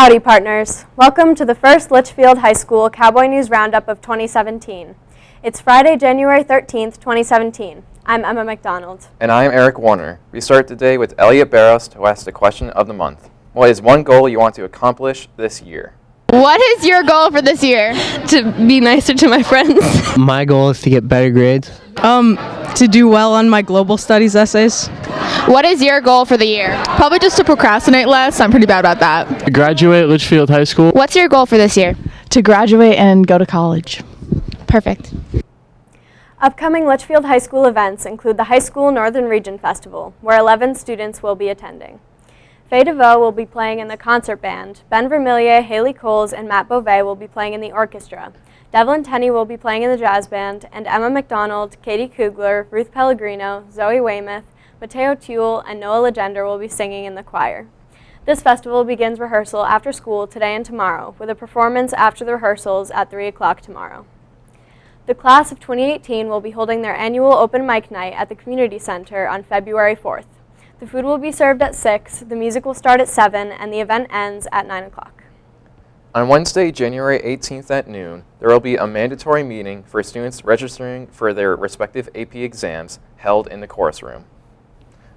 Howdy, partners. Welcome to the first Litchfield High School Cowboy News Roundup of 2017. It's Friday, January 13th, 2017. I'm Emma McDonald. And I'm Eric Warner. We start today with Elliot Barros, who asked the question of the month. What is one goal you want to accomplish this year? What is your goal for this year? To be nicer to my friends. My goal is to get better grades. To do well on my global studies essays. What is your goal for the year? Probably just to procrastinate less. I'm pretty bad about that. To graduate Litchfield High School. What's your goal for this year? To graduate and go to college. Perfect. Upcoming Litchfield High School events include the High School Northern Region Festival, where 11 students will be attending. Faye DeVoe will be playing in the concert band. Ben Vermillier, Haley Coles, and Matt Beauvais will be playing in the orchestra. Devlin Tenney will be playing in the jazz band, and Emma McDonald, Katie Kugler, Ruth Pellegrino, Zoe Weymouth, Mateo Tuel, and Noah Legender will be singing in the choir. This festival begins rehearsal after school today and tomorrow, with a performance after the rehearsals at 3 o'clock tomorrow. The class of 2018 will be holding their annual open mic night at the Community Center on February 4th. The food will be served at 6, the music will start at 7, and the event ends at 9 o'clock. On Wednesday, January 18th at noon, there will be a mandatory meeting for students registering for their respective AP exams held in the chorus room.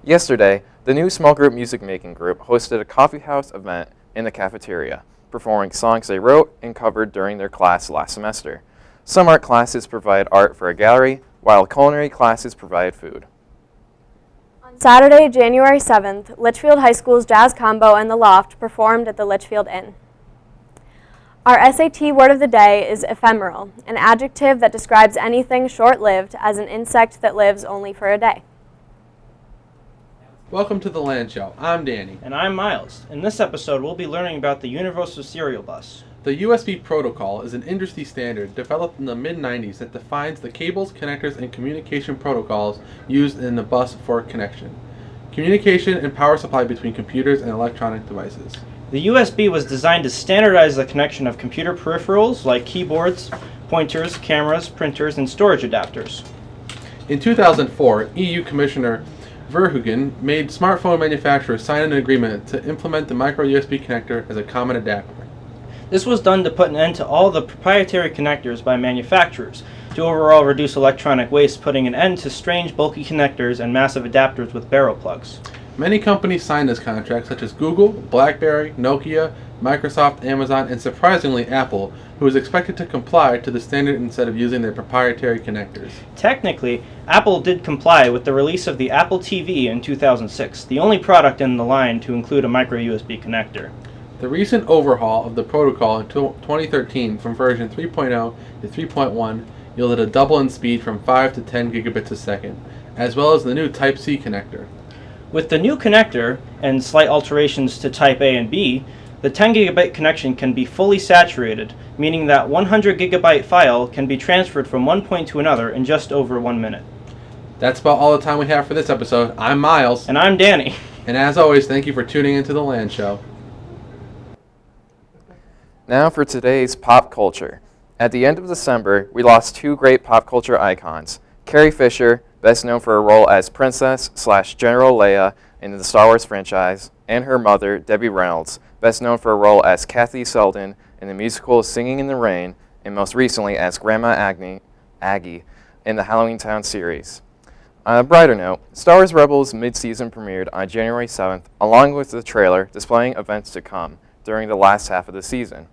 Yesterday, the new small group music making group hosted a coffee house event in the cafeteria, performing songs they wrote and covered during their class last semester. Some art classes provide art for a gallery, while culinary classes provide food. On Saturday, January 7th, Litchfield High School's Jazz Combo and The Loft performed at the Litchfield Inn. Our SAT word of the day is ephemeral, an adjective that describes anything short-lived as an insect that lives only for a day. Welcome to the LAN Show. I'm Danny. And I'm Miles. In this episode, we'll be learning about the Universal Serial Bus. The USB protocol is an industry standard developed in the mid-90s that defines the cables, connectors, and communication protocols used in the bus for connection, communication, and power supply between computers and electronic devices. The USB was designed to standardize the connection of computer peripherals like keyboards, pointers, cameras, printers, and storage adapters. In 2004, EU Commissioner Verheugen made smartphone manufacturers sign an agreement to implement the micro USB connector as a common adapter. This was done to put an end to all the proprietary connectors by manufacturers, to overall reduce electronic waste, putting an end to strange bulky connectors and massive adapters with barrel plugs. Many companies signed this contract, such as Google, BlackBerry, Nokia, Microsoft, Amazon, and surprisingly Apple, who is expected to comply to the standard instead of using their proprietary connectors. Technically, Apple did comply with the release of the Apple TV in 2006, the only product in the line to include a micro USB connector. The recent overhaul of the protocol in 2013 from version 3.0 to 3.1 yielded a double in speed from 5 to 10 gigabits a second, as well as the new Type-C connector. With the new connector and slight alterations to Type A and B, the 10 gigabit connection can be fully saturated, meaning that 100 gigabyte file can be transferred from one point to another in just over 1 minute. That's about all the time we have for this episode. I'm Miles. And I'm Danny. And as always, thank you for tuning into the LAN Show. Now for today's pop culture. At the end of December, we lost two great pop culture icons. Carrie Fisher, best known for her role as Princess/General Leia in the Star Wars franchise, and her mother, Debbie Reynolds, best known for her role as Kathy Selden in the musical Singing in the Rain, and most recently as Grandma Aggie in the Halloween Town series. On a brighter note, Star Wars Rebels mid-season premiered on January 7th, along with the trailer displaying events to come during the last half of the season.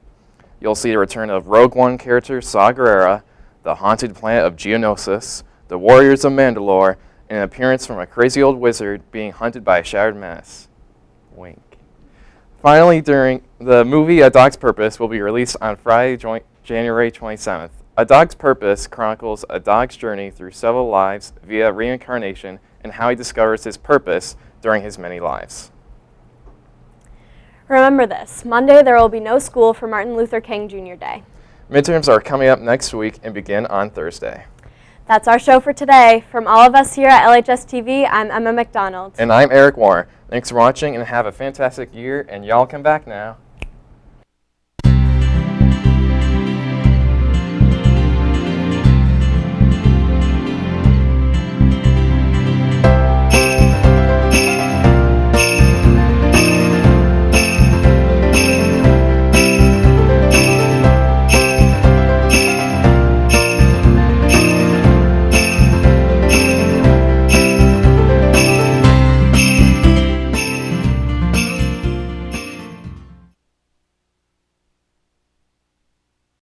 You'll see the return of Rogue One character Saw Gerrera, the haunted planet of Geonosis, the Warriors of Mandalore, and an appearance from a crazy old wizard being hunted by a shattered menace. Wink. Finally, during the movie A Dog's Purpose will be released on Friday, January 27th. A Dog's Purpose chronicles a dog's journey through several lives via reincarnation and how he discovers his purpose during his many lives. Remember this, Monday there will be no school for Martin Luther King Jr. Day. Midterms are coming up next week and begin on Thursday. That's our show for today. From all of us here at LHS-TV, I'm Emma McDonald. And I'm Eric Warner. Thanks for watching and have a fantastic year, and y'all come back now.